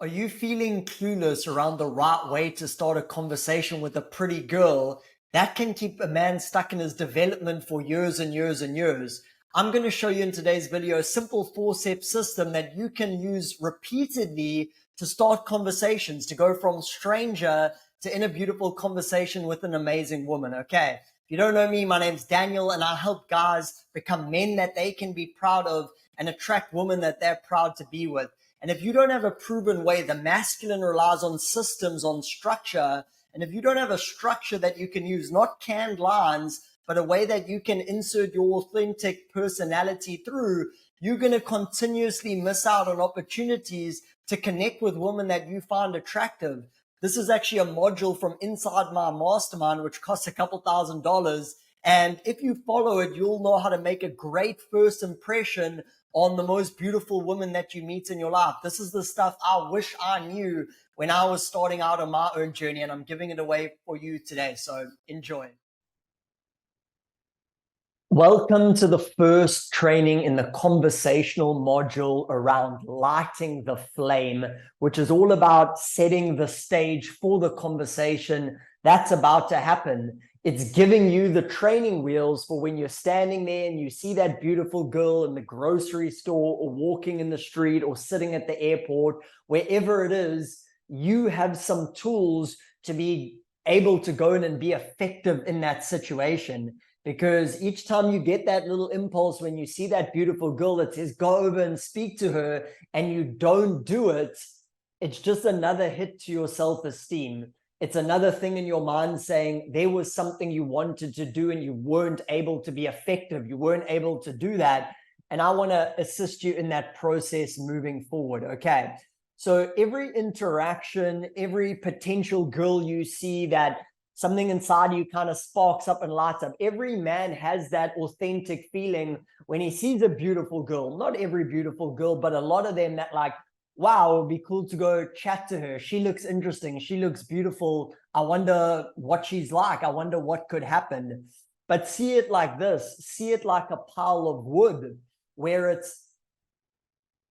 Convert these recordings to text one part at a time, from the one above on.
Are you feeling clueless around the right way to start a conversation with a pretty girl? That can keep a man stuck in his development for years and years and years. I'm going to show you in today's video a simple 4-step system that you can use repeatedly to start conversations, to go from stranger to in a beautiful conversation with an amazing woman. Okay. If you don't know me, my name's Daniel, and I help guys become men that they can be proud of and attract women that they're proud to be with. And if you don't have a proven way, the masculine relies on systems, on structure. And if you don't have a structure that you can use, not canned lines, but a way that you can insert your authentic personality through, you're going to continuously miss out on opportunities to connect with women that you find attractive. This is actually a module from inside my mastermind, which costs a couple $1,000s. And if you follow it, you'll know how to make a great first impression on the most beautiful woman that you meet in your life. This is the stuff I wish I knew when I was starting out on my own journey, and I'm giving it away for you today. So enjoy. Welcome to the first training in the conversational module around lighting the flame, which is all about setting the stage for the conversation that's about to happen. It's giving you the training wheels for when you're standing there and you see that beautiful girl in the grocery store or walking in the street or sitting at the airport, wherever it is, you have some tools to be able to go in and be effective in that situation. Because each time you get that little impulse when you see that beautiful girl that says, go over and speak to her, and you don't do it, it's just another hit to your self-esteem. It's another thing in your mind saying there was something you wanted to do and you weren't able to be effective. You weren't able to do that. And I want to assist you in that process moving forward. Okay. So every interaction, every potential girl you see that something inside you kind of sparks up and lights up. Every man has that authentic feeling when he sees a beautiful girl. Not every beautiful girl, but a lot of them that like, wow, it would be cool to go chat to her. She looks interesting. She looks beautiful. I wonder what she's like. I wonder what could happen. But see it like this. See it like a pile of wood where it's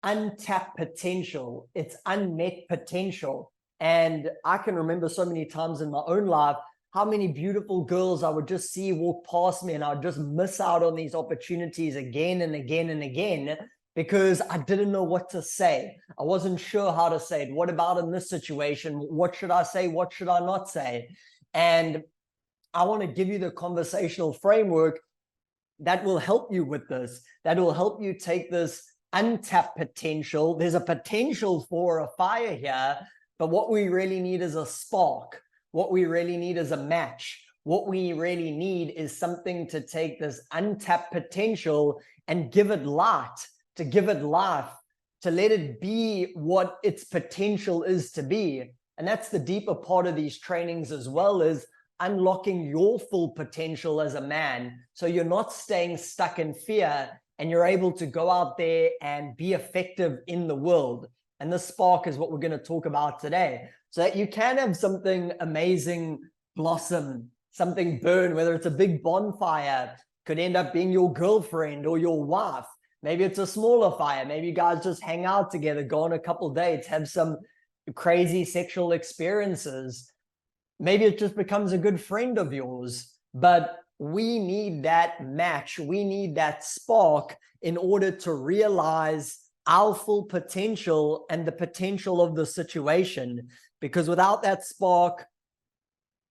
untapped potential. It's unmet potential. And I can remember so many times in my own life how many beautiful girls I would just see walk past me, and I would just miss out on these opportunities again and again and again because I didn't know what to say. I wasn't sure how to say it. What about in this situation? What should I say? What should I not say? And I want to give you the conversational framework that will help you with this, that will help you take this untapped potential. There's a potential for a fire here, but what we really need is a spark. What we really need is a match. What we really need is something to take this untapped potential and give it light, to give it life, to let it be what its potential is to be. And that's the deeper part of these trainings as well, is unlocking your full potential as a man. So you're not staying stuck in fear and you're able to go out there and be effective in the world. And this spark is what we're going to talk about today. So that you can have something amazing blossom, something burn, whether it's a big bonfire, could end up being your girlfriend or your wife. Maybe it's a smaller fire. Maybe you guys just hang out together, go on a couple dates, have some crazy sexual experiences. Maybe it just becomes a good friend of yours. But we need that match. We need that spark in order to realize our full potential and the potential of the situation. Because without that spark,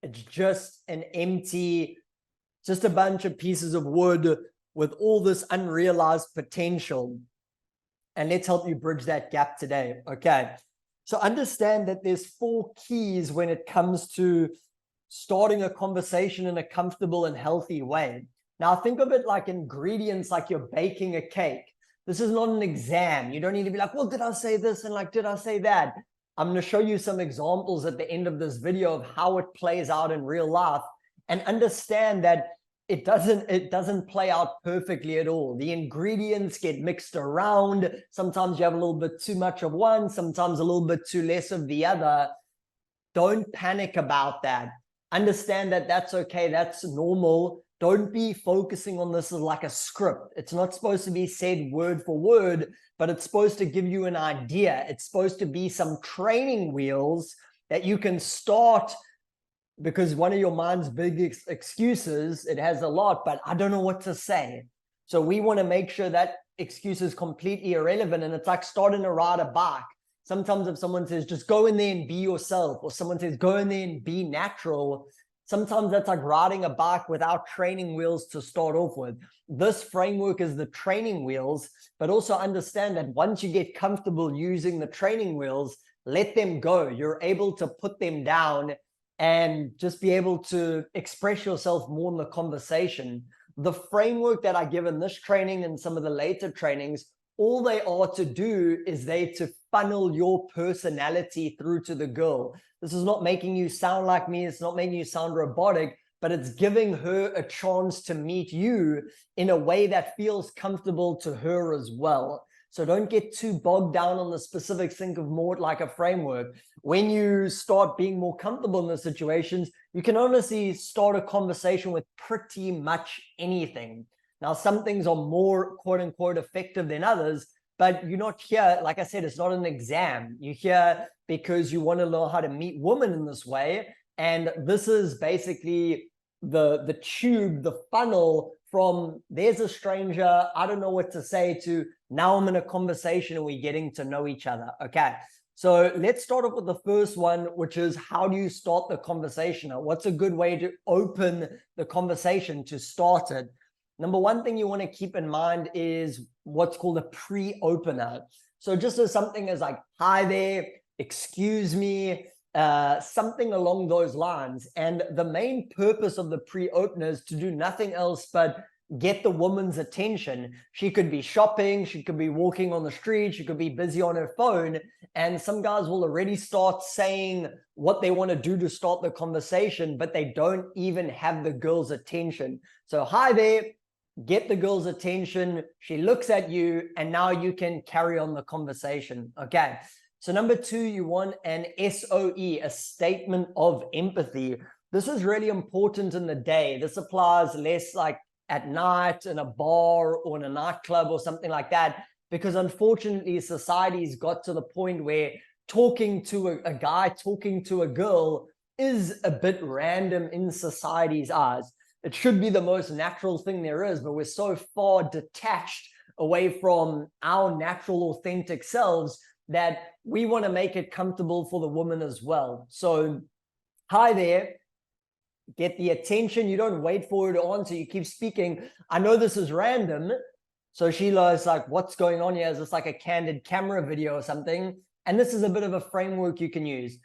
it's just an empty, just a bunch of pieces of wood with all this unrealized potential. And let's help you bridge that gap today. Okay. So understand that there's 4 keys when it comes to starting a conversation in a comfortable and healthy way. Now think of it like ingredients, like you're baking a cake. This is not an exam. You don't need to be like, well, did I say this? And like, did I say that? I'm going to show you some examples at the end of this video of how it plays out in real life, and understand that it doesn't play out perfectly at all. The ingredients get mixed around. Sometimes you have a little bit too much of one, sometimes a little bit too less of the other. Don't panic about that. Understand that that's okay. That's normal. don't be focusing on this as like a script. It's not supposed to be said word for word, but it's supposed to give you an idea. It's supposed to be some training wheels that you can start, because one of your mind's big excuses, it has a lot, but I don't know what to say. So we want to make sure that excuse is completely irrelevant. And it's like starting to ride a bike. Sometimes if someone says, just go in there and be yourself, or someone says, go in there and be natural, sometimes that's like riding a bike without training wheels to start off with. This framework is the training wheels, but also understand that once you get comfortable using the training wheels, let them go. You're able to put them down and just be able to express yourself more in the conversation. The framework that I give in this training and some of the later trainings, all they are to do is to funnel your personality through to the girl. This is not making you sound like me. It's not making you sound robotic, but it's giving her a chance to meet you in a way that feels comfortable to her as well. So don't get too bogged down on the specifics. Think of more like a framework. When you start being more comfortable in the situations, you can honestly start a conversation with pretty much anything. Now, some things are more quote unquote effective than others, but you're not here, like I said, it's not an exam. You're here because you want to learn how to meet women in this way. And this is basically the tube, the funnel from there's a stranger, I don't know what to say, to now I'm in a conversation and we're getting to know each other. Okay. So let's start off with the first one, which is how do you start the conversation? What's a good way to open the conversation, to start it? Number one thing you want to keep in mind is what's called a pre-opener. So just as something as like, hi there, excuse me, something along those lines. And the main purpose of the pre-opener is to do nothing else but get the woman's attention. She could be shopping, she could be walking on the street, she could be busy on her phone, and some guys will already start saying what they want to do to start the conversation, but they don't even have the girl's attention. So hi there, get the girl's attention, she looks at you, and now you can carry on the conversation. Okay. So number two, you want an SOE, a statement of empathy. This is really important in the day. This applies less like at night in a bar or in a nightclub or something like that, because unfortunately society's got to the point where talking to a guy, talking to a girl is a bit random in society's eyes. It should be the most natural thing there is, but we're so far detached away from our natural, authentic selves that we want to make it comfortable for the woman as well. So, hi there, get the attention. You don't wait for her to answer. You keep speaking. I know this is random. So Sheila's like, what's going on here? Is this like a candid camera video or something? And this is a bit of a framework you can use.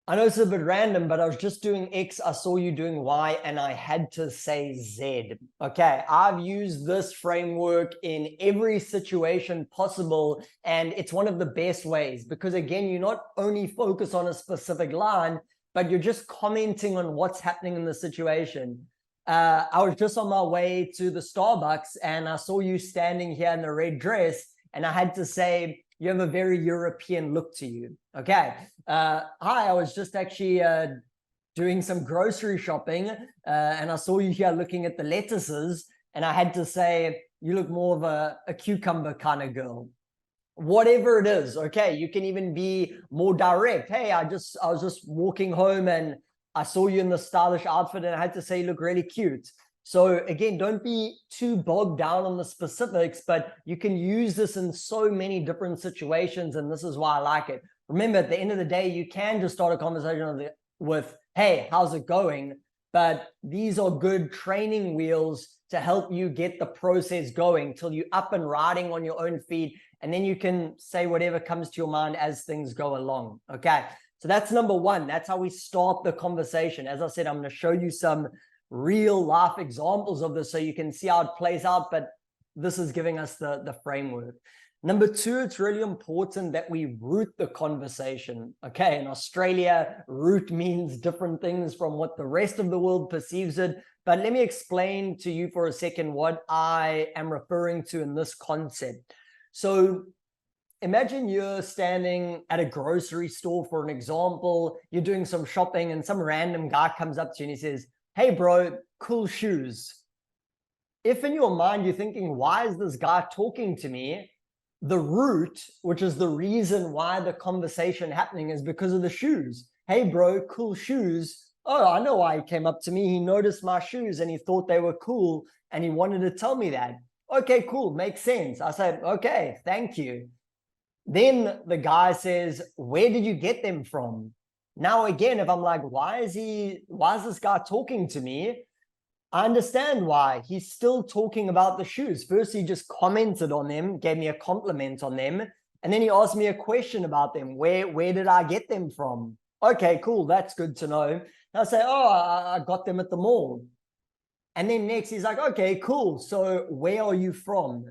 I know it's a bit random, but I was just doing X, I saw you doing Y, and I had to say Z. Okay, I've used this framework in every situation possible, and it's one of the best ways because, again, you're not only focused on a specific line, but you're just commenting on what's happening in the situation. I was just on my way to the Starbucks, and I saw you standing here in the red dress, and I had to say, you have a very European look to you. Okay. Hi, I was just actually doing some grocery shopping and I saw you here looking at the lettuces, and I had to say, you look more of a cucumber kind of girl. Whatever it is, okay? You can even be more direct. Hey, I was just walking home and I saw you in the stylish outfit and I had to say you look really cute. So again, don't be too bogged down on the specifics, but you can use this in so many different situations, and this is why I like it. Remember, at the end of the day, you can just start a conversation with, hey, how's it going? But these are good training wheels to help you get the process going till you're up and riding on your own feet, and then you can say whatever comes to your mind as things go along, okay? So that's number one. That's how we start the conversation. As I said, I'm going to show you some real life examples of this so you can see how it plays out, but this is giving us the framework. Number two, it's really important that we root the conversation. Okay, in Australia, root means different things from what the rest of the world perceives it, but let me explain to you for a second what I am referring to in this concept. So imagine you're standing at a grocery store, for an example, you're doing some shopping and some random guy comes up to you and he says, hey bro, cool shoes. If in your mind you're thinking, why is this guy talking to me? The root, which is the reason why the conversation happening, is because of the shoes. Hey bro, cool shoes. Oh, I know why he came up to me. He noticed my shoes and he thought they were cool and he wanted to tell me that. Okay, cool, makes sense. I said, okay, thank you. Then the guy says, where did you get them from? Now again, if I'm like, why is this guy talking to me? I understand why. He's still talking about the shoes. First, he just commented on them, gave me a compliment on them, and then he asked me a question about them. Where did I get them from? Okay, cool. That's good to know. And I say, oh, I got them at the mall. And then next, he's like, okay, cool. So where are you from?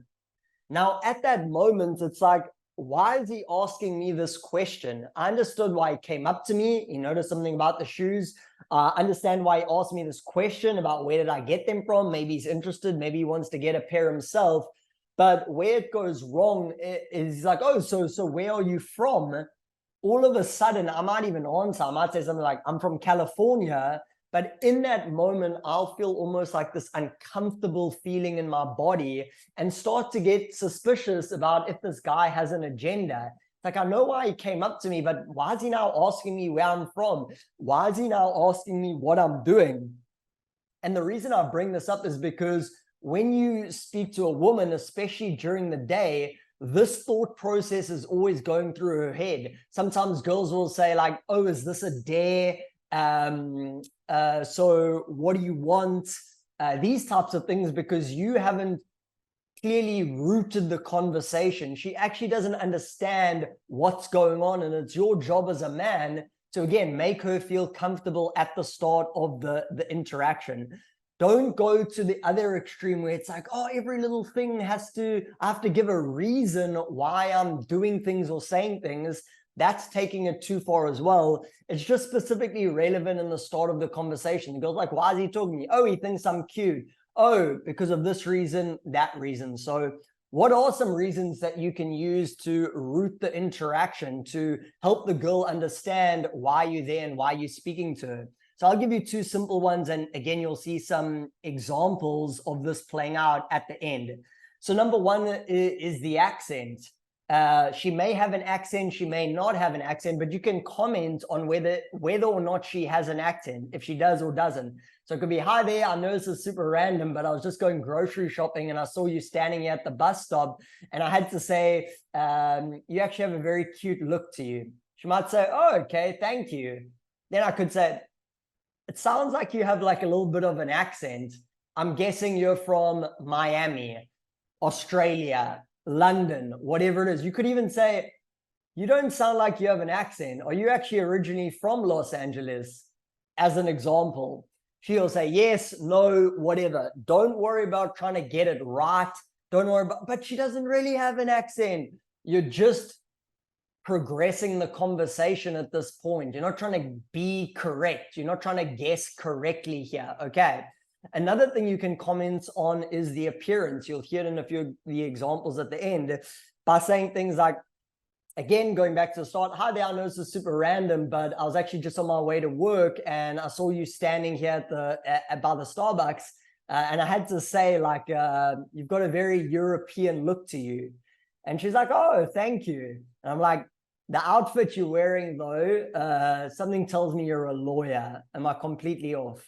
Now, at that moment, it's like, why is he asking me this question? I understood why he came up to me. He noticed something about the shoes. Understand why he asked me this question about where did I get them from? Maybe he's interested. Maybe he wants to get a pair himself. But where it goes wrong is like, oh, so where are you from? All of a sudden, I might even answer. I might say something like, I'm from California. But in that moment, I'll feel almost like this uncomfortable feeling in my body and start to get suspicious about if this guy has an agenda. Like, I know why he came up to me, but why is he now asking me where I'm from? Why is he now asking me what I'm doing? And the reason I bring this up is because when you speak to a woman, especially during the day, this thought process is always going through her head. Sometimes girls will say like, oh, is this a dare? So what do you want? These types of things, because you haven't clearly rooted the conversation. She actually doesn't understand what's going on, and it's your job as a man to, again, make her feel comfortable at the start of the interaction. Don't go to the other extreme where it's like, oh, every little thing I have to give a reason why I'm doing things or saying things. That's taking it too far as well. It's just specifically relevant in the start of the conversation. The girl's like, why is he talking to me? Oh, he thinks I'm cute. Oh, because of this reason, that reason. So what are some reasons that you can use to root the interaction to help the girl understand why you're there and why you're speaking to her? So I'll give you two simple ones. And again, you'll see some examples of this playing out at the end. So number one is the accent. She may have an accent, she may not have an accent, but you can comment on whether or not she has an accent, if she does or doesn't. So it could be, hi there, I know this is super random, but I was just going grocery shopping and I saw you standing here at the bus stop and I had to say, you actually have a very cute look to you. She might say, oh, okay, thank you. Then I could say, it sounds like you have like a little bit of an accent. I'm guessing you're from Miami, Australia, London, whatever it is. You could even say, you don't sound like you have an accent. Are you actually originally from Los Angeles? As an example, she'll say yes, no, whatever. Don't worry about trying to get it right. Don't worry about, but she doesn't really have an accent. You're just progressing the conversation at this point. You're not trying to be correct. You're not trying to guess correctly here. Okay. Another thing you can comment on is the appearance. You'll hear it in a few of the examples at the end by saying things like, again, going back to the start, hi there, I know this is super random, but I was actually just on my way to work and I saw you standing here by the Starbucks. And I had to say, like, you've got a very European look to you. And she's like, oh, thank you. And I'm like, the outfit you're wearing, though, something tells me you're a lawyer. Am I completely off?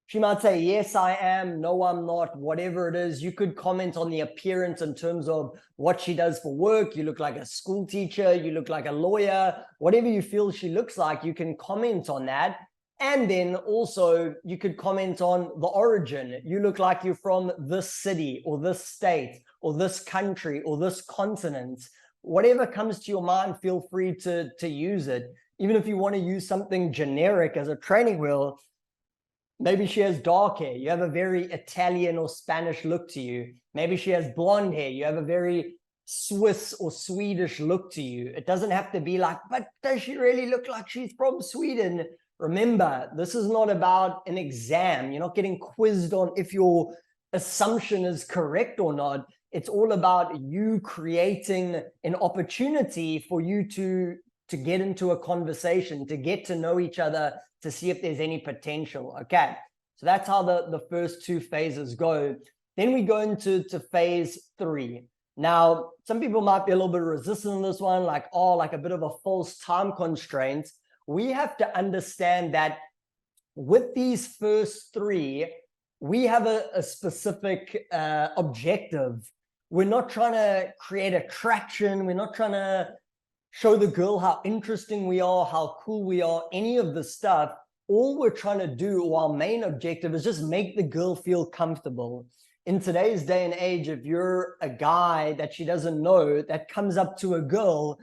She might say, yes, I am. No, I'm not. Whatever it is, you could comment on the appearance in terms of what she does for work. You look like a school teacher. You look like a lawyer. Whatever you feel she looks like, you can comment on that. And then also you could comment on the origin. You look like you're from this city or this state or this country or this continent. Whatever comes to your mind, feel free to use it. Even if you want to use something generic as a training wheel, maybe she has dark hair. You have a very Italian or Spanish look to you. Maybe she has blonde hair. You have a very Swiss or Swedish look to you. It doesn't have to be like, but does she really look like she's from Sweden? Remember, this is not about an exam. You're not getting quizzed on if your assumption is correct or not. It's all about you creating an opportunity for you to get into a conversation, to get to know each other, to see if there's any potential. Okay. So that's how the first two phases go. Then we go into phase 3. Now, some people might be a little bit resistant to this one, like, oh, like a bit of a false time constraint. We have to understand that with these first 3, we have a specific objective. We're not trying to create attraction. We're not trying to show the girl how interesting we are, how cool we are, any of the stuff. All we're trying to do, or our main objective, is just make the girl feel comfortable. In today's day and age, if you're a guy that she doesn't know that comes up to a girl,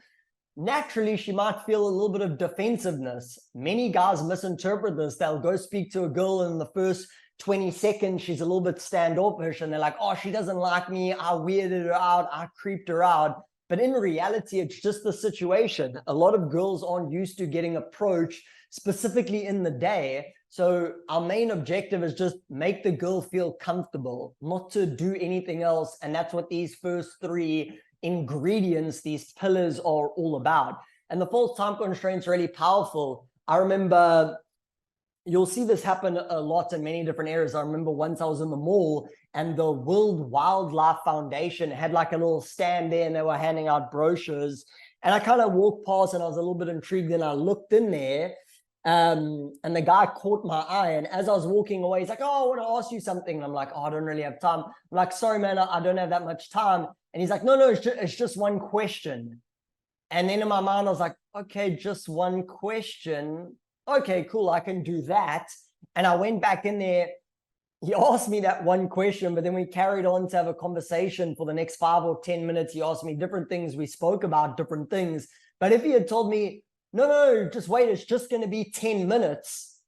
naturally she might feel a little bit of defensiveness. Many guys misinterpret this. They'll go speak to a girl, and in the first 20 seconds she's a little bit standoffish, and they're like, oh, she doesn't like me, I weirded her out, I creeped her out. But in reality, it's just the situation. A lot of girls aren't used to getting approached specifically in the day. So our main objective is just make the girl feel comfortable, not to do anything else. And that's what these first 3 ingredients, these pillars, are all about. And the false time constraint is really powerful. I remember, you'll see this happen a lot in many different areas. I remember once I was in the mall, and the World Wildlife Foundation had like a little stand there, and they were handing out brochures. And I kind of walked past, and I was a little bit intrigued, and I looked in there, and the guy caught my eye. And as I was walking away, he's like, oh, I want to ask you something. And I'm like, oh, I don't really have time. I'm like, sorry, man, I don't have that much time. And he's like, no, it's just one question. And then in my mind, I was like, okay, just one question. Okay, cool, I can do that. And I went back in there. He asked me that one question, but then we carried on to have a conversation for the next 5 or 10 minutes. He asked me different things. We spoke about different things. But if he had told me, no, just wait, it's just going to be 10 minutes,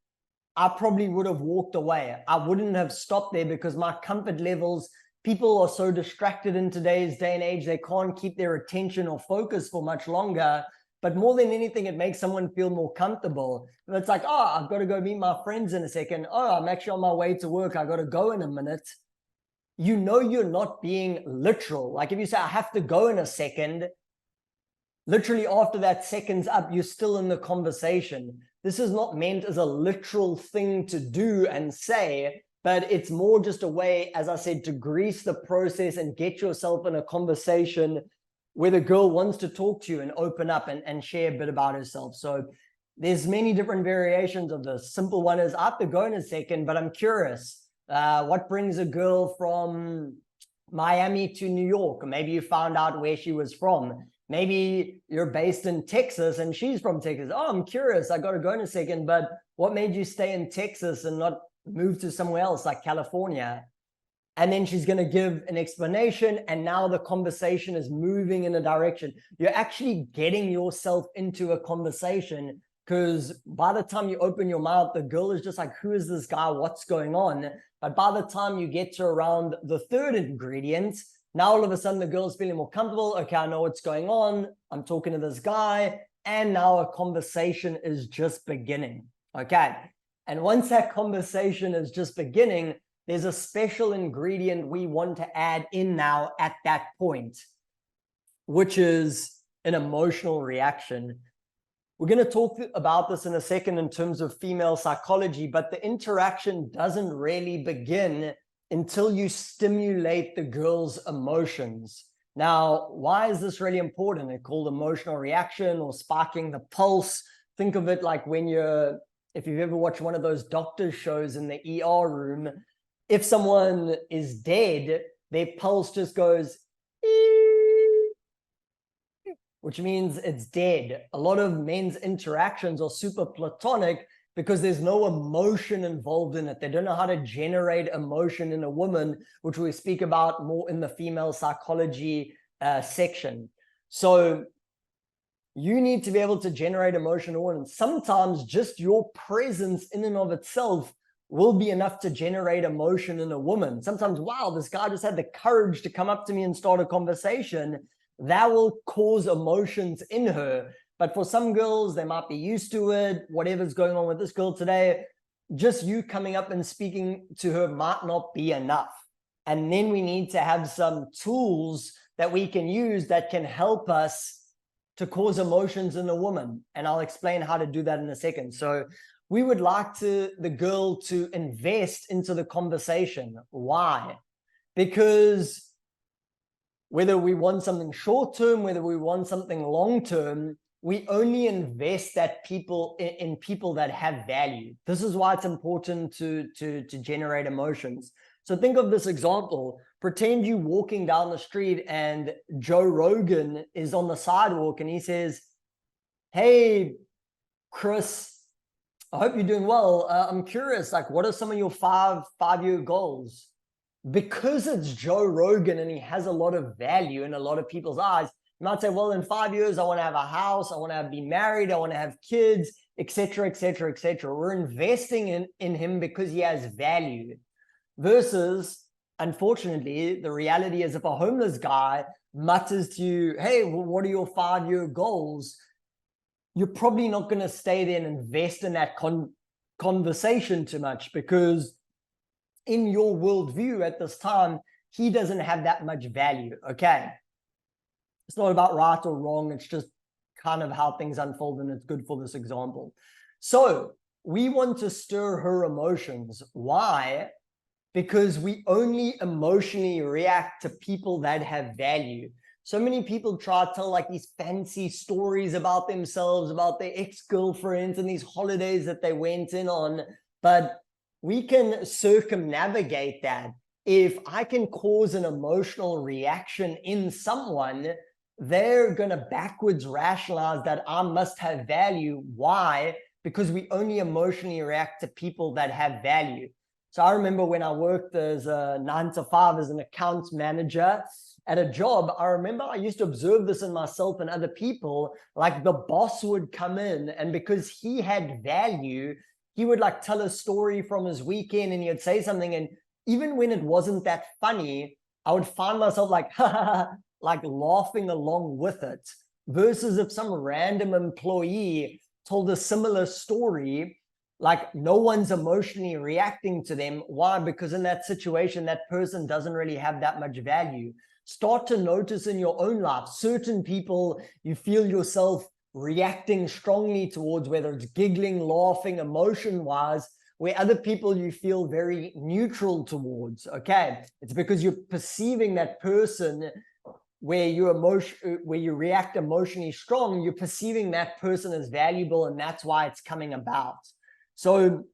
I probably would have walked away. I wouldn't have stopped there, because my comfort levels, people are so distracted in today's day and age, they can't keep their attention or focus for much longer. But more than anything, it makes someone feel more comfortable. It's like, oh, I've got to go meet my friends in a second. Oh, I'm actually on my way to work, I got to go in a minute. You know, you're not being literal. Like if you say, I have to go in a second, literally after that second's up, you're still in the conversation. This is not meant as a literal thing to do and say, but it's more just a way, as I said, to grease the process and get yourself in a conversation where the girl wants to talk to you and open up and share a bit about herself. So there's many different variations of this. Simple one is, I have to go in a second, but I'm curious. What brings a girl from Miami to New York? Maybe you found out where she was from. Maybe you're based in Texas and she's from Texas. Oh, I'm curious, I got to go in a second, but what made you stay in Texas and not move to somewhere else like California? And then she's going to give an explanation, and now the conversation is moving in a direction. You're actually getting yourself into a conversation, because by the time you open your mouth, the girl is just like, who is this guy? What's going on? But by the time you get to around the 3rd ingredient, now all of a sudden the girl's feeling more comfortable. Okay, I know what's going on. I'm talking to this guy. And now a conversation is just beginning. Okay. And once that conversation is just beginning, there's a special ingredient we want to add in now at that point, which is an emotional reaction. We're going to talk about this in a second in terms of female psychology, but the interaction doesn't really begin until you stimulate the girl's emotions. Now, why is this really important? It's called emotional reaction or sparking the pulse. Think of it like if you've ever watched one of those doctor shows in the ER room, if someone is dead, their pulse just goes, which means it's dead. A lot of men's interactions are super platonic because there's no emotion involved in it. They don't know how to generate emotion in a woman, which we speak about more in the female psychology section. So you need to be able to generate emotion in a woman. Sometimes just your presence in and of itself will be enough to generate emotion in a woman. Sometimes, wow, this guy just had the courage to come up to me and start a conversation. That will cause emotions in her. But for some girls, they might be used to it. Whatever's going on with this girl today, just you coming up and speaking to her might not be enough. And then we need to have some tools that we can use that can help us to cause emotions in a woman. And I'll explain how to do that in a second. So we would like the girl to invest into the conversation. Why? Because whether we want something short term, whether we want something long term, we only invest that people in people that have value. This is why it's important to generate emotions. So think of this example. Pretend you walking down the street and Joe Rogan is on the sidewalk and he says, "Hey, Chris, I hope you're doing well. I'm curious, like, what are some of your five-year goals?" Because it's Joe Rogan and he has a lot of value in a lot of people's eyes, you might say, well, in 5 years, I want to have a house, I want to be married, I want to have kids, etc., etc., etc. We're investing in him because he has value. Versus, unfortunately, the reality is if a homeless guy mutters to you, "Hey, well, what are your 5-year goals?" You're probably not going to stay there and invest in that conversation too much, because in your worldview at this time, he doesn't have that much value. Okay. It's not about right or wrong. It's just kind of how things unfold, and it's good for this example. So we want to stir her emotions. Why? Because we only emotionally react to people that have value. So many people try to tell like these fancy stories about themselves, about their ex-girlfriends and these holidays that they went in on, but we can circumnavigate that. If I can cause an emotional reaction in someone, they're going to backwards rationalize that I must have value. Why? Because we only emotionally react to people that have value. So I remember when I worked as a 9-to-5 as an accounts manager at a job, I remember I used to observe this in myself and other people. Like the boss would come in, and because he had value, he would like tell a story from his weekend and he'd say something. And even when it wasn't that funny, I would find myself like, like laughing along with it. Versus if some random employee told a similar story, like no one's emotionally reacting to them. Why? Because in that situation, that person doesn't really have that much value. Start to notice in your own life, certain people you feel yourself reacting strongly towards, whether it's giggling, laughing, emotion-wise, where other people you feel very neutral towards. Okay, it's because you're perceiving that person where you react emotionally strong, you're perceiving that person as valuable, and that's why it's coming about. So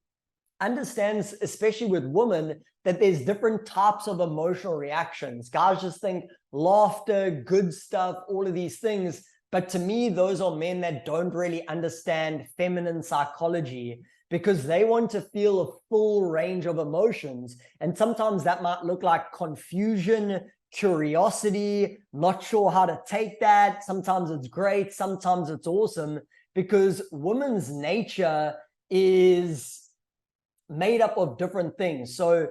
understands, especially with women, that there's different types of emotional reactions. Guys just think laughter, good stuff, all of these things. But to me, those are men that don't really understand feminine psychology, because they want to feel a full range of emotions. And sometimes that might look like confusion, curiosity, not sure how to take that. Sometimes it's great, sometimes it's awesome, because women's nature is made up of different things. So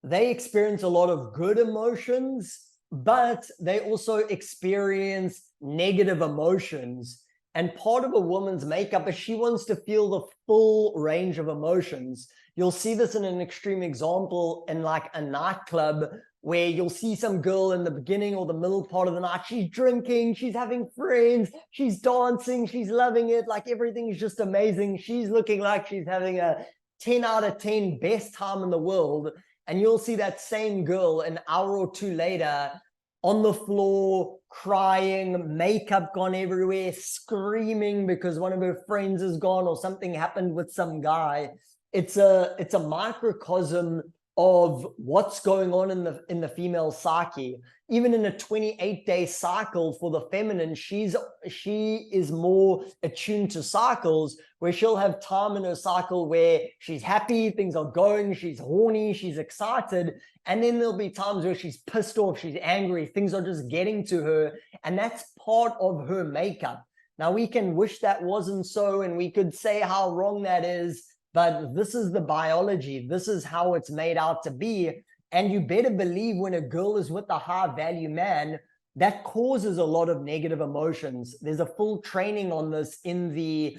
they experience a lot of good emotions, but they also experience negative emotions. And part of a woman's makeup is she wants to feel the full range of emotions. You'll see this in an extreme example in like a nightclub, where you'll see some girl in the beginning or the middle part of the night, she's drinking, she's having friends, she's dancing, she's loving it, like everything is just amazing. She's looking like she's having a 10 out of 10 best time in the world. And you'll see that same girl an hour or two later on the floor, crying, makeup gone everywhere, screaming because one of her friends is gone or something happened with some guy. It's a microcosm of what's going on in the female psyche. Even in a 28-day cycle for the feminine, she is more attuned to cycles, where she'll have time in her cycle where she's happy, things are going, she's horny, she's excited, and then there'll be times where she's pissed off, she's angry, things are just getting to her, and that's part of her makeup. Now we can wish that wasn't so, and we could say how wrong that is, but this is the biology. This is how it's made out to be. And you better believe when a girl is with a high value man, that causes a lot of negative emotions. There's a full training on this in the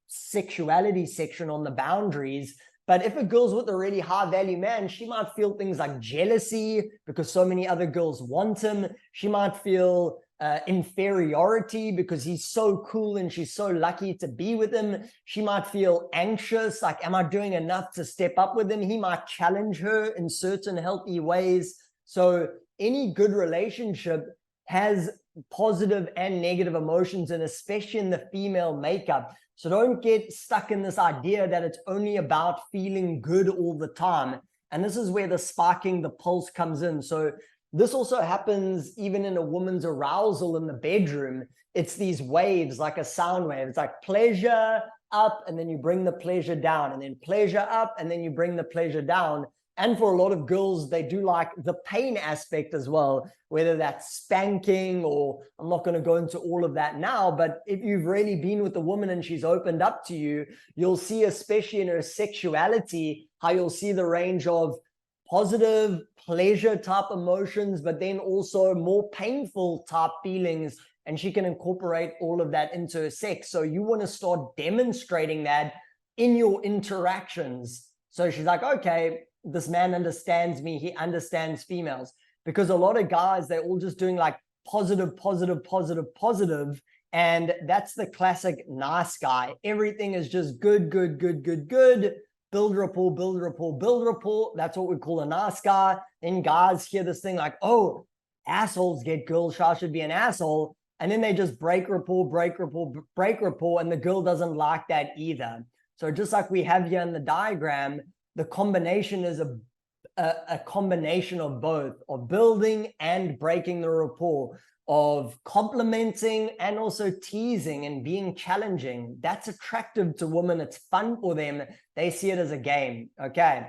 sexuality section on the boundaries. But if a girl's with a really high value man, she might feel things like jealousy because so many other girls want him. She might feel inferiority because he's so cool and she's so lucky to be with him. She might feel anxious, like, am I doing enough to step up with him? He might challenge her in certain healthy ways. So any good relationship has positive and negative emotions, and especially in the female makeup. So don't get stuck in this idea that it's only about feeling good all the time. And this is where the sparking the pulse comes in. So this also happens even in a woman's arousal in the bedroom. It's these waves, like a sound wave. It's like pleasure up, and then you bring the pleasure down, and then pleasure up, and then you bring the pleasure down. And for a lot of girls, they do like the pain aspect as well, whether that's spanking, or I'm not going to go into all of that now, but if you've really been with a woman and she's opened up to you, you'll see, especially in her sexuality, how you'll see the range of positive pleasure type emotions, but then also more painful type feelings. And she can incorporate all of that into her sex. So you want to start demonstrating that in your interactions. So she's like, okay, this man understands me. He understands females. Because a lot of guys, they're all just doing like positive, positive, positive, positive. And that's the classic nice guy. Everything is just good, good, good, good, good. Build rapport, build rapport, build rapport. That's what we call a nice guy. Then guys hear this thing like, oh, assholes get girls, so I should be an asshole. And then they just break rapport, break rapport, break rapport. And the girl doesn't like that either. So just like we have here in the diagram, the combination is a combination of both, of building and breaking the rapport, of complimenting and also teasing and being challenging. That's attractive to women. It's fun for them. They see it as a game. Okay.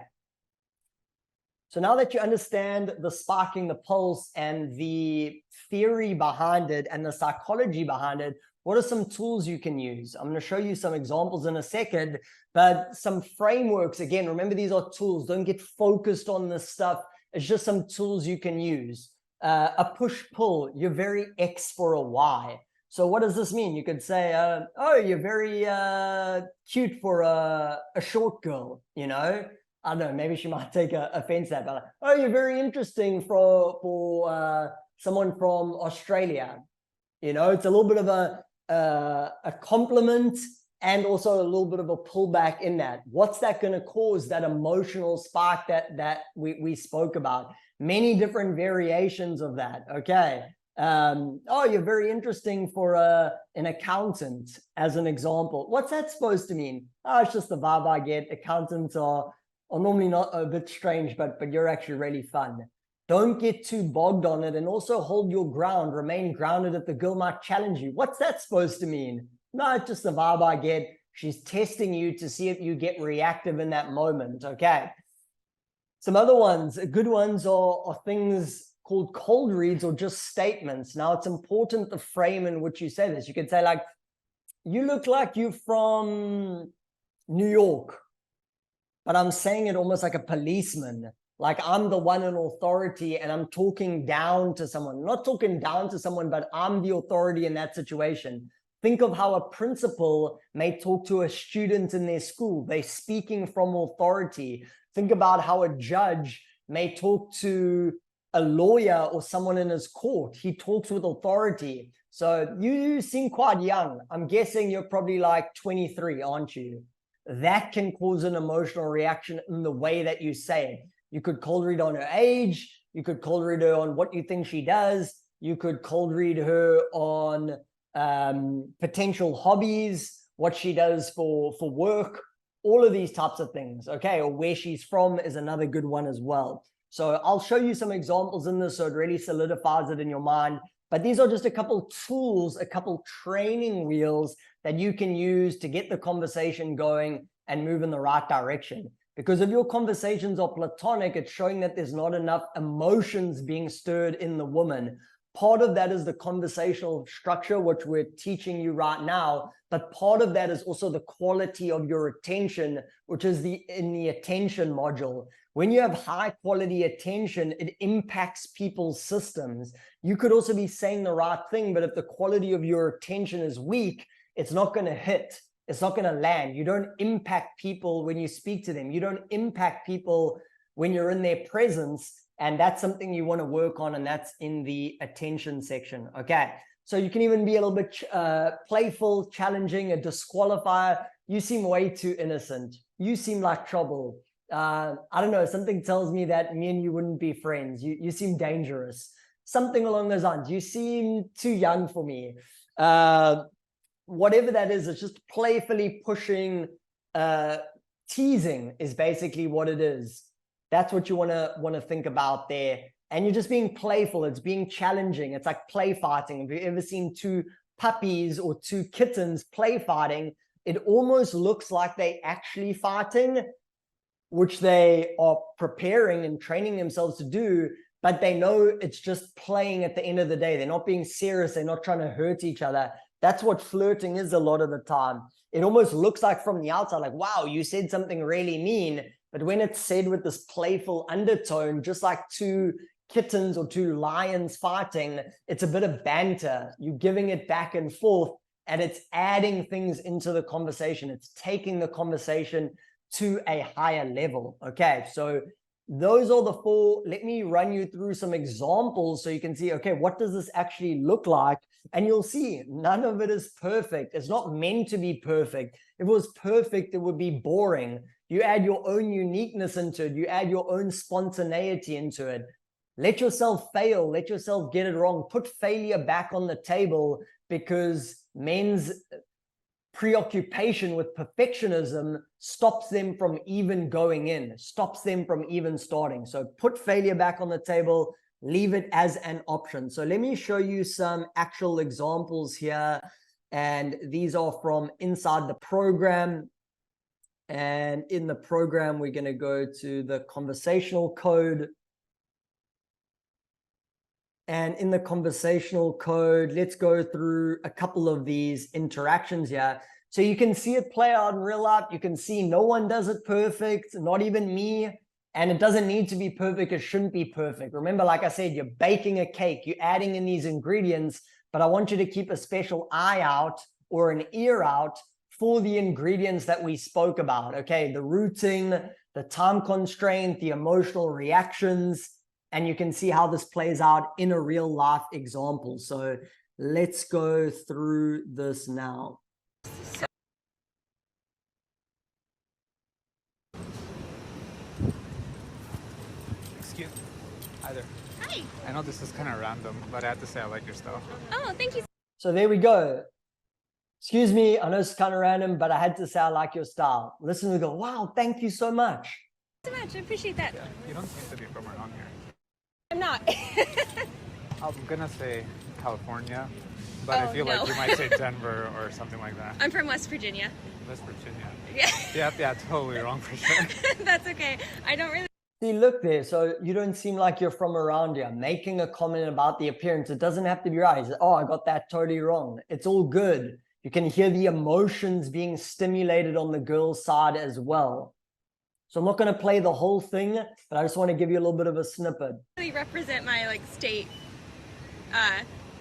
So now that you understand the sparking the pulse and the theory behind it and the psychology behind it, what are some tools you can use? I'm going to show you some examples in a second, but some frameworks. Again, remember, these are tools. Don't get focused on this stuff. It's just some tools you can use. A push-pull, you're very X for a Y. So what does this mean? You could say, oh, you're very cute for a short girl, you know? I don't know, maybe she might take offense to that, but like, oh, you're very interesting for someone from Australia. You know, it's a little bit of a compliment and also a little bit of a pullback in that. What's that going to cause? That emotional spark that we spoke about. Many different variations of that. Okay. Oh, you're very interesting for an accountant, as an example. What's that supposed to mean? Oh, it's just the vibe I get. Accountants are normally not a bit strange, but you're actually really fun. Don't get too bogged on it, and also hold your ground. Remain grounded if the girl might challenge you. What's that supposed to mean? No, it's just the vibe I get. She's testing you to see if you get reactive in that moment. Okay. Some other ones, good ones are things called cold reads or just statements. Now, it's important the frame in which you say this. You could say like, you look like you're from New York, but I'm saying it almost like a policeman. Like I'm the one in authority and I'm talking down to someone. Not talking down to someone, but I'm the authority in that situation. Think of how a principal may talk to a student in their school. They're speaking from authority. Think about how a judge may talk to a lawyer or someone in his court. He talks with authority. So you seem quite young. I'm guessing you're probably like 23, aren't you? That can cause an emotional reaction in the way that you say it. You could cold read on her age. You could cold read her on what you think she does. You could cold read her on potential hobbies, what she does for work, all of these types of things. Okay, or where she's from is another good one as well. So I'll show you some examples in this so it really solidifies it in your mind. But these are just a couple tools, a couple training wheels that you can use to get the conversation going and move in the right direction. Because if your conversations are platonic, it's showing that there's not enough emotions being stirred in the woman. Part of that is the conversational structure, which we're teaching you right now. But part of that is also the quality of your attention, which is in the attention module. When you have high quality attention, it impacts people's systems. You could also be saying the right thing, but if the quality of your attention is weak, it's not going to hit. It's not going to land. You don't impact people when you speak to them. You don't impact people when you're in their presence. And that's something you want to work on, and that's in the attention section. Okay, so you can even be a little bit playful, challenging, a disqualifier. You seem way too innocent. You seem like trouble. I don't know, something tells me that me and you wouldn't be friends. You seem dangerous. Something along those lines. You seem too young for me. Whatever that is, it's just playfully pushing, teasing is basically what it is. That's what you want to think about there. And you're just being playful. It's being challenging. It's like play fighting. Have you ever seen two puppies or two kittens play fighting? It almost looks like they actually fighting, which they are preparing and training themselves to do, but they know it's just playing at the end of the day. They're not being serious. They're not trying to hurt each other. That's what flirting is a lot of the time. It almost looks like from the outside, like, wow, you said something really mean. But when it's said with this playful undertone, just like two kittens or two lions fighting, it's a bit of banter. You're giving it back and forth, and it's adding things into the conversation. It's taking the conversation to a higher level. Okay, so those are the four. Let me run you through some examples so you can see, okay, what does this actually look like? And you'll see none of it is perfect. It's not meant to be perfect. If it was perfect, it would be boring. You add your own uniqueness into it. You add your own spontaneity into it. Let yourself fail. Let yourself get it wrong. Put failure back on the table, because men's preoccupation with perfectionism stops them from even going in, stops them from even starting. So put failure back on the table, leave it as an option. So let me show you some actual examples here. And these are from inside the program. And in the program, we're going to go to the conversational code. And in the conversational code, let's go through a couple of these interactions here. So you can see it play out in real life. You can see no one does it perfect, not even me. And it doesn't need to be perfect. It shouldn't be perfect. Remember, like I said, you're baking a cake, you're adding in these ingredients, but I want you to keep a special eye out or an ear out for the ingredients that we spoke about. Okay, the routing, the time constraint, the emotional reactions, and you can see how this plays out in a real life example. So let's go through this now. Excuse me. Hi there. Hi. I know this is kind of random, but I have to say I like your stuff. Oh, thank you. So there we go. Excuse me, I know it's kind of random, but I had to say I like your style. Listen and go, wow, thank you so much. So much. I appreciate that. Yeah, you don't seem to be from around here. I'm not. I'm gonna say California, but I feel like you might say Denver or something like that. I'm from West Virginia. West Virginia. Yeah. Yeah, totally wrong for sure. That's okay. I don't really. See, look there. So you don't seem like you're from around here. Making a comment about the appearance, it doesn't have to be right. Oh, I got that totally wrong. It's all good. You can hear the emotions being stimulated on the girl's side as well. So I'm not going to play the whole thing, but I just want to give you a little bit of a snippet. Really represent my state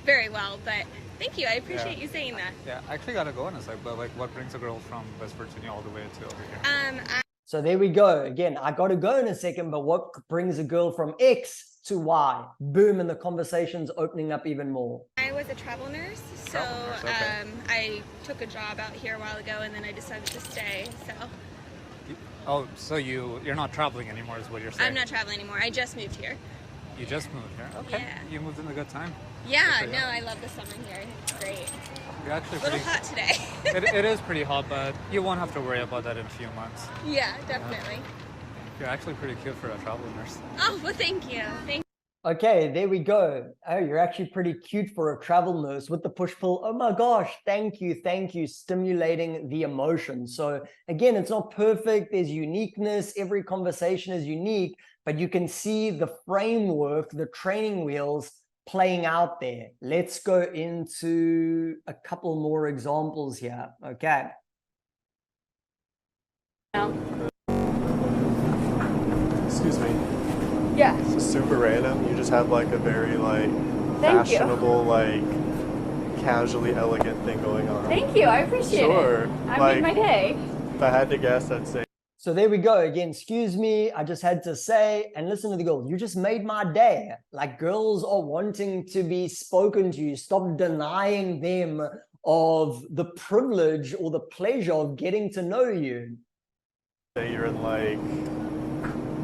very well, but thank you. I appreciate you saying that. Yeah, I actually gotta go in a sec, but what brings a girl from West Virginia all the way to over here? So there we go. Again, I got to go in a second, but what brings a girl from X to Y? Boom, and the conversation's opening up even more. I was a travel nurse, so okay. I took a job out here a while ago, and then I decided to stay. So. Oh, so you're not traveling anymore is what you're saying? I'm not traveling anymore. I just moved here. You just moved here? Okay. Yeah. You moved in a good time. Yeah, no, I love the summer here. It's great. You're actually A little hot today. it is pretty hot, but you won't have to worry about that in a few months. Yeah, definitely. You're actually pretty cute for a travel nurse. Oh, well, thank you. Okay, there we go. Oh, you're actually pretty cute for a travel nurse with the push-pull. Oh my gosh, thank you, stimulating the emotion. So again, it's not perfect. There's uniqueness. Every conversation is unique, but you can see the framework, the training wheels playing out there. Let's go into a couple more examples here. Okay. Excuse me. Yeah. This is super random. You just have like a very Thank you. fashionable, casually elegant thing going on. Thank you. I appreciate Sure. it. I made my day. If I had to guess, I'd say So there we go again. Excuse me. I just had to say, and listen to the girls. You just made my day. Like, girls are wanting to be spoken to. Stop denying them of the privilege or the pleasure of getting to know you. Say you're in like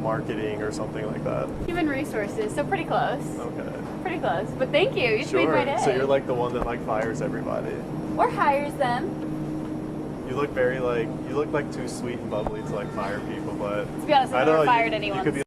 marketing or something like that. Human resources, so pretty close. Okay. Pretty close. But thank you. You just made my day. So you're like the one that like fires everybody. Or hires them. You look very like, you look like too sweet and bubbly to like fire people, but To be honest, I've never fired anyone. You could be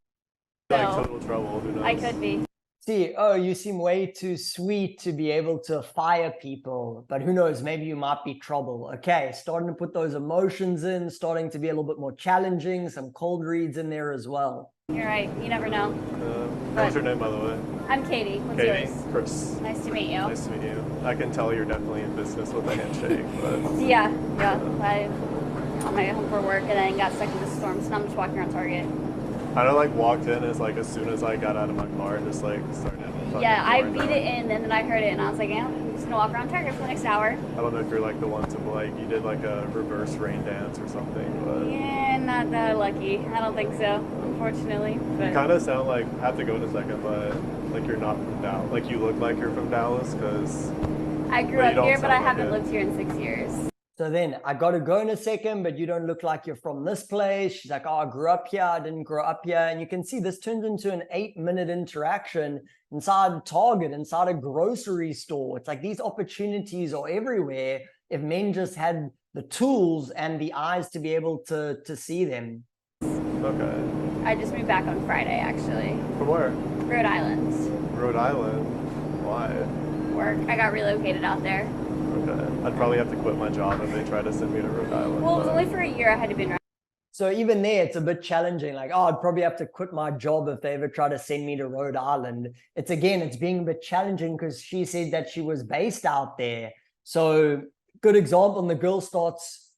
like so total trouble. Who knows? I could be. See, oh, you seem way too sweet to be able to fire people, but who knows, maybe you might be trouble. Okay, starting to put those emotions in, starting to be a little bit more challenging, some cold reads in there as well. You're right. You never know. What's your name, by the way? I'm Katie. What's Katie. yours? Chris. Nice to meet you. Nice to meet you. I can tell you're definitely in business with a handshake, but Yeah. I on my home for work and then got stuck in the storm, so now I'm just walking around Target. I like walked in as like as soon as I got out of my car and just like started. Yeah, I beat it in and then I heard it and I was like, yeah, I'm just gonna walk around Target for the next hour. I don't know if you're like the one to like you did like a reverse rain dance or something, but Yeah, not that lucky. I don't think so, unfortunately. you But kind of sound like I have to go in a second, but like you're not from Dallas. Like you look like you're from Dallas because I grew but you up here, don't but I sound like haven't it. lived here in 6 years. So then I got to go in a second, but you don't look like you're from this place. She's like, oh, I grew up here. I didn't grow up here. And you can see this turns into an 8-minute interaction inside Target, inside a grocery store. It's like these opportunities are everywhere if men just had the tools and the eyes to be able to see them. Okay. I just moved back on Friday, actually. From where? Rhode Island. Rhode Island. Why? Work. I got relocated out there. Okay. I'd probably have to quit my job if they tried to send me to Rhode Island. Well, it was but- only for a year I had to be in. So even there, it's a bit challenging. Like, oh, I'd probably have to quit my job if they ever try to send me to Rhode Island. It's being a bit challenging because she said that she was based out there. So good example, and the girl starts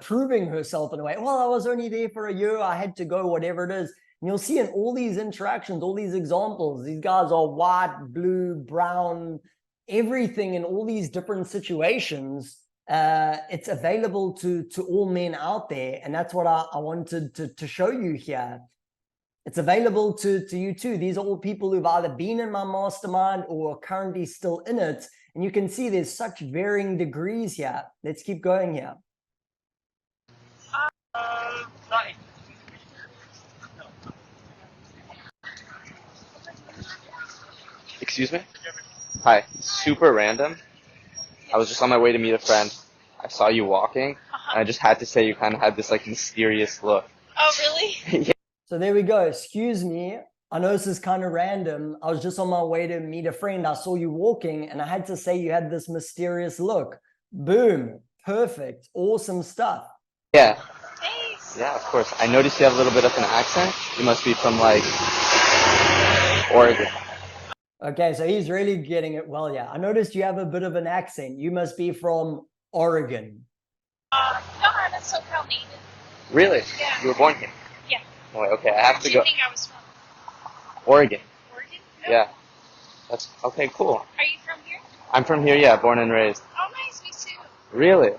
proving herself in a way. Well, I was only there for a year. I had to go, whatever it is. And you'll see in all these interactions, all these examples, these guys are white, blue, brown, everything in all these different situations. It's available to all men out there, and that's what I wanted to show you here. It's available to you too. These are all people who've either been in my mastermind or are currently still in it, and you can see there's such varying degrees here. Let's keep going here. Excuse me? Hi. Super random. I was just on my way to meet a friend. I saw you walking, and I just had to say you kind of had this like mysterious look. Oh, really? Yeah. So there we go. Excuse me. I know this is kind of random. I was just on my way to meet a friend. I saw you walking, and I had to say you had this mysterious look. Boom. Perfect. Awesome stuff. Yeah. Thanks. Yeah, of course. I noticed you have a little bit of an accent. You must be from like Oregon. Okay, so he's really getting it well. Yeah, I noticed you have a bit of an accent. You must be from Oregon. No, I'm a SoCal native. Really? Yeah. You were born here? Yeah. Oh, wait, okay, I have Where to do you go. think I was from? Oregon. Oregon? No. Yeah. That's okay. Cool. Are you from here? I'm from here. Yeah, born and raised. Oh, nice. Me too. Really?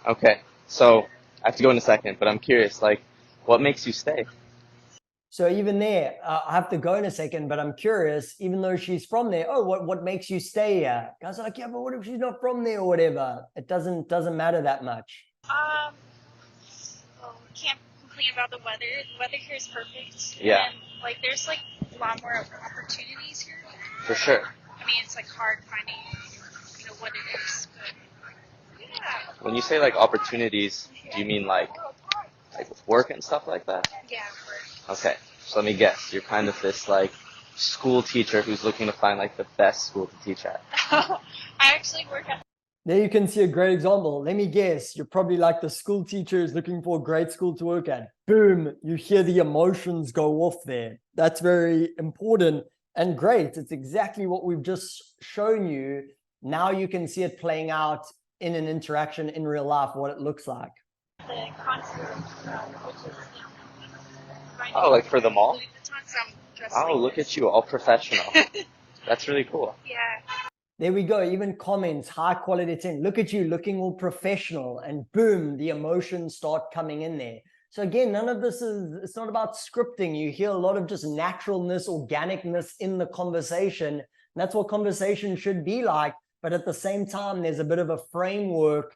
Okay. So I have to go in a second, but I'm curious. Like, what makes you stay? So even there, I have to go in a second, but I'm curious, even though she's from there, oh, what makes you stay here? Guys are like, yeah, but what if she's not from there or whatever? It doesn't matter that much. Well, can't complain about the weather. The weather here is perfect. Yeah. And, like, there's, like, a lot more opportunities here. For sure. I mean, it's, like, hard finding, what it is. But, yeah. When you say like opportunities, do you mean like with work and stuff like that? Yeah, Okay. So let me guess. You're kind of this like school teacher who's looking to find like the best school to teach at. I actually work at There you can see a great example. Let me guess, you're probably like the school teacher who's looking for a great school to work at. Boom, you hear the emotions go off there. That's very important and great. It's exactly what we've just shown you. Now you can see it playing out in an interaction in real life, what it looks like. the concert, which is Oh, like for the mall? Louis Vuitton, so I'm dressed Oh, like look this. at you, all professional. That's really cool. Yeah. There we go. Even comments, high quality attention. Look at you looking all professional, and boom, the emotions start coming in there. So again, none of this it's not about scripting. You hear a lot of just naturalness, organicness in the conversation. And that's what conversation should be like. But at the same time, there's a bit of a framework,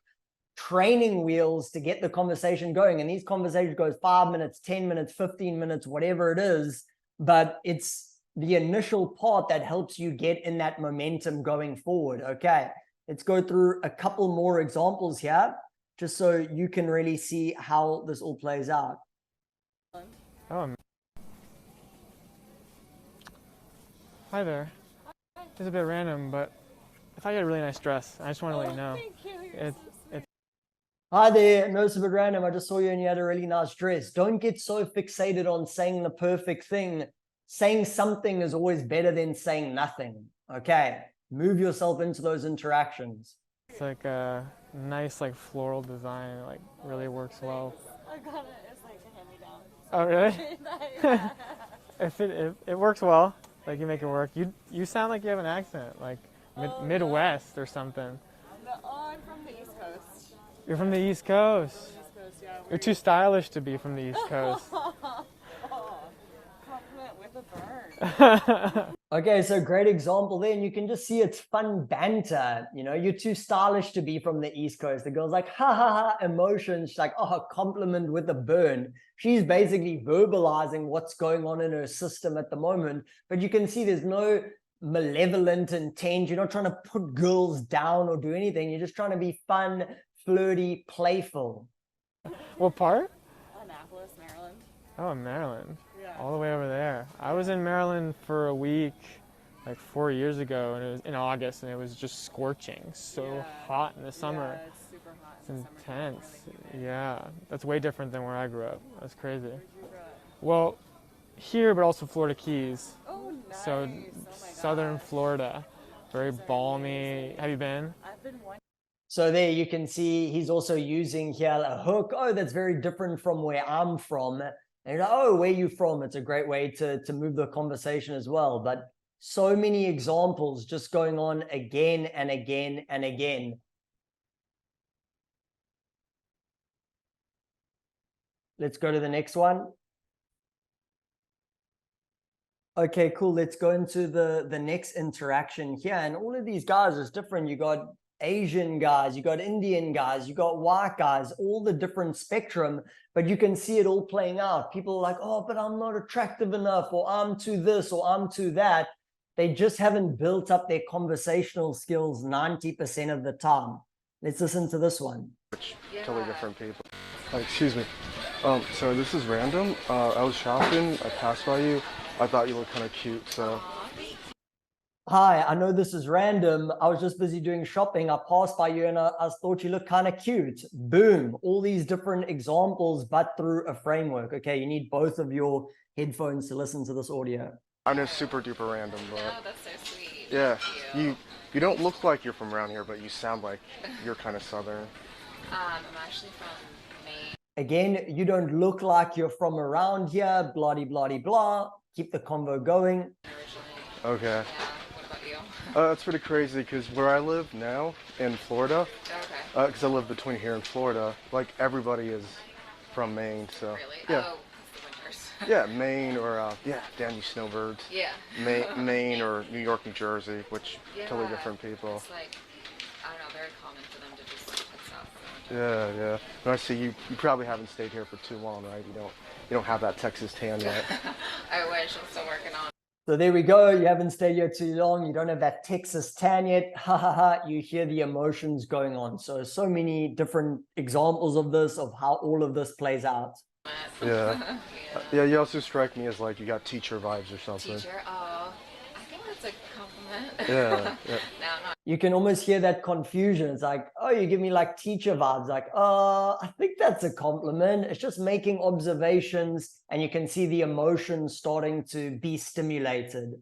training wheels to get the conversation going. And these conversations goes 5 minutes, 10 minutes, 15 minutes, whatever it is. But it's the initial part that helps you get in that momentum going forward. Okay, let's go through a couple more examples here, just so you can really see how this all plays out. Oh, hi there. It's a bit random, but I thought you had a really nice dress. I just want to let you know. It's Hi there, no, it's a bit random. I just saw you and you had a really nice dress. Don't get so fixated on saying the perfect thing. Saying something is always better than saying nothing. Okay, move yourself into those interactions. It's like a nice, like floral design. It like really works well. I got it. It's like a Oh, really? hand-me-down. It works well. Like you make it work. You sound like you have an accent, like Midwest or something. I'm from the East Coast. You're from the East Coast. East Coast, yeah. You're too stylish to be from the East Coast. Compliment with a burn. Okay, so great example there, and you can just see it's fun banter. You know, you're too stylish to be from the East Coast. The girl's like, ha ha ha, emotions. She's like, oh, compliment with a burn. She's basically verbalizing what's going on in her system at the moment. But you can see there's no malevolent intent. You're not trying to put girls down or do anything. You're just trying to be fun, flirty, playful. What part? Annapolis, Maryland. Oh, Maryland. Yeah. All the way over there. I was in Maryland for a week like 4 years ago, and it was in August, and it was just scorching. So hot in the summer. Yeah, it's super hot. It's intense. Yeah, that's way different than where I grew up. That's crazy. Where'd you grow up? Well, here, but also Florida Keys. Oh, nice. So Oh my God. southern Florida. Very balmy. Have you been? I've been one. So there you can see he's also using here a hook. Oh, that's very different from where I'm from. And you're like, oh, where you from? It's a great way to move the conversation as well. But so many examples just going on again and again and again. Let's go to the next one. Okay, cool. Let's go into the next interaction here. And all of these guys is different. You got Asian guys, you got Indian guys, you got white guys, all the different spectrum, but you can see it all playing out. People are like, oh, but I'm not attractive enough, or I'm too this, or I'm too that. They just haven't built up their conversational skills 90% of the time. Let's listen to this one. Totally different people. Excuse me. So this is random. I was shopping. I passed by you. I thought you looked kind of cute, so. Hi, I know this is random. I was just busy doing shopping. I passed by you and I thought you looked kind of cute. Boom. All these different examples, but through a framework. Okay, you need both of your headphones to listen to this audio. I know super duper random, but. Oh, that's so sweet. Yeah. Thank You don't look like you're from around here, but you sound like you're kind of southern. I'm actually from Maine. Again, you don't look like you're from around here, blah, blah, blah. Keep the convo going. Originally. Okay. Yeah. What about you? That's pretty crazy because where I live now in Florida, Okay. because I live between here and Florida, like everybody is from Maine, so. Really? Yeah. Oh, it's the winters. Yeah, Maine or, damn you snowbirds. Yeah. Maine or New York, New Jersey, which Yeah. totally different people. It's like, I don't know, very common for them to just like head south in the winter. Yeah. And I see you probably haven't stayed here for too long, right? You don't have that Texas tan yet. I wish. I'm still working on it. So there we go. You haven't stayed here too long. You don't have that Texas tan yet. Ha ha ha. You hear the emotions going on. So many different examples of this, of how all of this plays out. Yeah. Yeah, you also strike me as like you got teacher vibes or something. Teacher? Oh, I think that's a compliment. Yeah. No, no. You can almost hear that confusion. It's like, oh, you give me like teacher vibes. Like, I think that's a compliment. It's just making observations and you can see the emotions starting to be stimulated.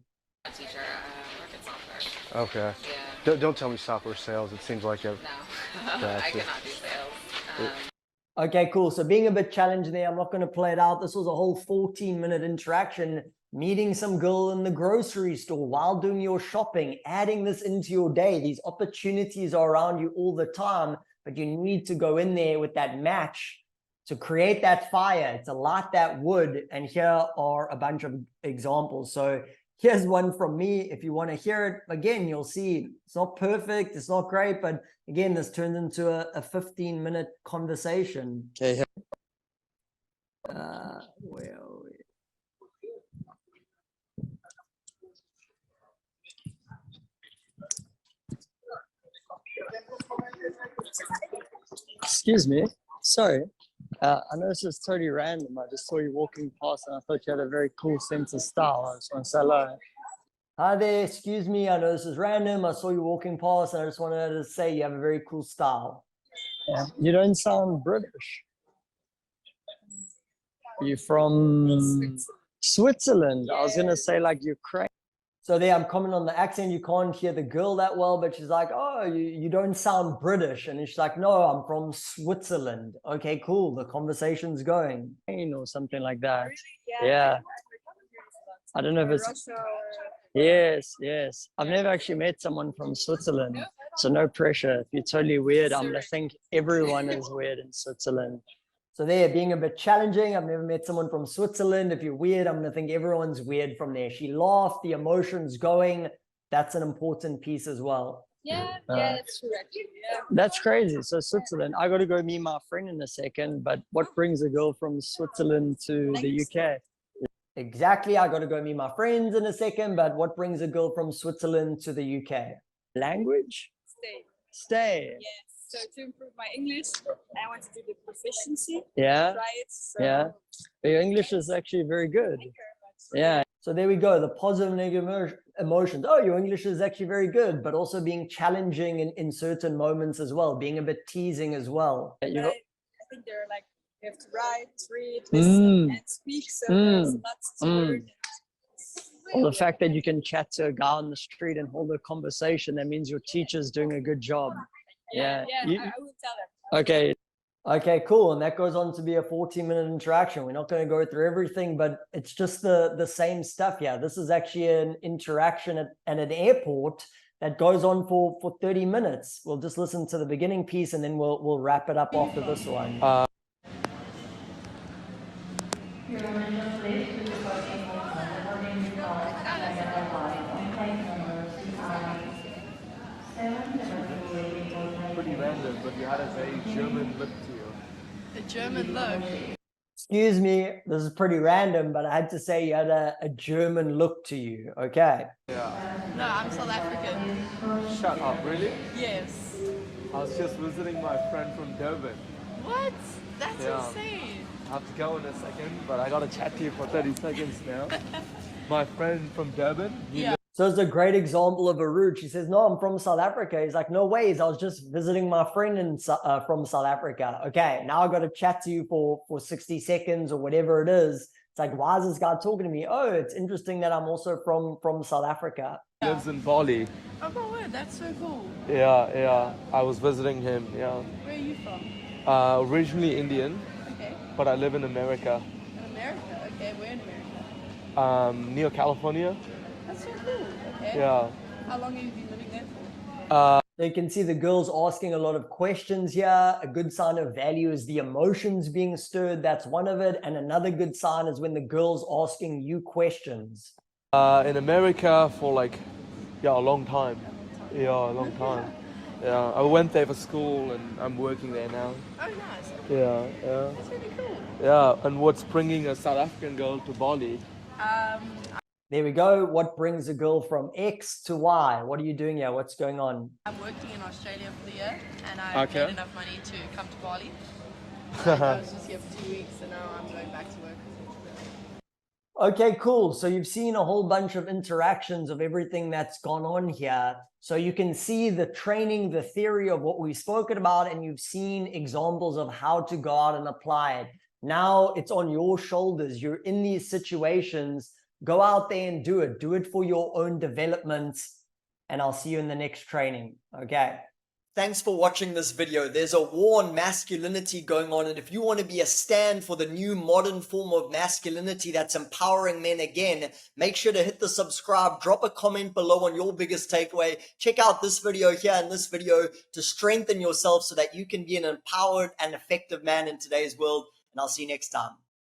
Teacher, I work in software. Okay. Yeah. Don't tell me software sales. It seems like a. No. I Gotcha. cannot do sales. Okay, cool. So being a bit challenging there, I'm not going to play it out. This was a whole 14-minute interaction. meeting some girl in the grocery store while doing your shopping, adding this into your day. These opportunities are around you all the time, but you need to go in there with that match to create that fire, to light that wood. And here are a bunch of examples. So here's one from me. If you want to hear it again, you'll see it's not perfect, it's not great, but again, this turns into a 15-minute conversation. Okay. Where are we? Excuse me. Sorry. I know this is totally random. I just saw you walking past and I thought you had a very cool sense of style. I just want to say hello. Hi there, excuse me. I know this is random. I saw you walking past and I just wanted to say you have a very cool style. Yeah. You don't sound British. You're from Switzerland. I was going to say like Ukraine. So there I'm commenting on the accent. You can't hear the girl that well, but she's like, oh, you don't sound British. And she's like, no, I'm from Switzerland. Okay, cool. The conversation's going. Or something like that. Really? Yeah. I don't know if it's... Yes, yes. I've never actually met someone from Switzerland. So no pressure. If you're totally weird, I'm going to think everyone is weird in Switzerland. So there, being a bit challenging. I've never met someone from Switzerland. If you're weird, I'm going to think everyone's weird from there. She laughed, the emotion's going. That's an important piece as well. Yeah, that's true actually. Yeah. That's crazy. So Switzerland, I got to go meet my friend in a second, but what brings a girl from Switzerland to the UK? Exactly. I got to go meet my friends in a second, but what brings a girl from Switzerland to the UK? Language? Stay. Yes. So to improve my English, I want to do the proficiency. Yeah. Try it. So Yeah. Your English is actually very good. thank you very much. Yeah. So there we go. The positive and negative emotions. Oh, your English is actually very good, but also being challenging in certain moments as well, being a bit teasing as well. But I think they're like, you have to write, read, listen, and speak. So there's lots to learn. Or the fact that you can chat to a guy on the street and hold a conversation, that means your teacher's doing a good job. Yeah. I will tell them. Okay. Okay, cool. And that goes on to be a 40-minute interaction. We're not going to go through everything, but it's just the same stuff. Yeah, this is actually an interaction at an airport that goes on for 30 minutes. We'll just listen to the beginning piece and then we'll wrap it up after this one. Pretty random, but you had a very German look to you. A German look. Excuse me, this is pretty random, but I had to say you had a German look to you. Okay. Yeah. No, I'm South African. Shut up, really? Yes. I was just visiting my friend from Durban. What? That's Yeah. insane. I have to go in a second, but I gotta chat to you for 30 seconds now. My friend from Durban. So it's a great example of a root. She says, no, I'm from South Africa. He's like, no ways. I was just visiting my friend from South Africa. Okay, now I've got to chat to you for 60 seconds or whatever it is. It's like, why is this guy talking to me? Oh, it's interesting that I'm also from South Africa. He lives in Bali. Oh my word, that's so cool. Yeah. I was visiting him, yeah. Where are you from? Originally Indian, Okay. but I live in America. In America? Okay, where in America? Near California. That's so cool. Okay. Yeah. How long have you been living there for? So you can see the girls asking a lot of questions here. A good sign of value is the emotions being stirred. That's one of it. And another good sign is when the girls asking you questions. In America for a long time. Yeah, a long time. Yeah, I went there for school and I'm working there now. Oh, nice. Yeah. That's really cool. Yeah, and what's bringing a South African girl to Bali? There we go. What brings a girl from X to Y? What are you doing here? What's going on? I'm working in Australia for the year and I've Okay. made enough money to come to Bali. I was just here for 2 weeks and now I'm going back to work. Okay, cool. So you've seen a whole bunch of interactions of everything that's gone on here. So you can see the training, the theory of what we've spoken about, and you've seen examples of how to go out and apply it. Now it's on your shoulders. You're in these situations. Go out there and do it. Do it for your own development. And I'll see you in the next training. Okay. Thanks for watching this video. There's a war on masculinity going on, and if you want to be a stand for the new modern form of masculinity that's empowering men again, make sure to hit the subscribe, drop a comment below on your biggest takeaway. Check out this video here and this video to strengthen yourself so that you can be an empowered and effective man in today's world, and I'll see you next time.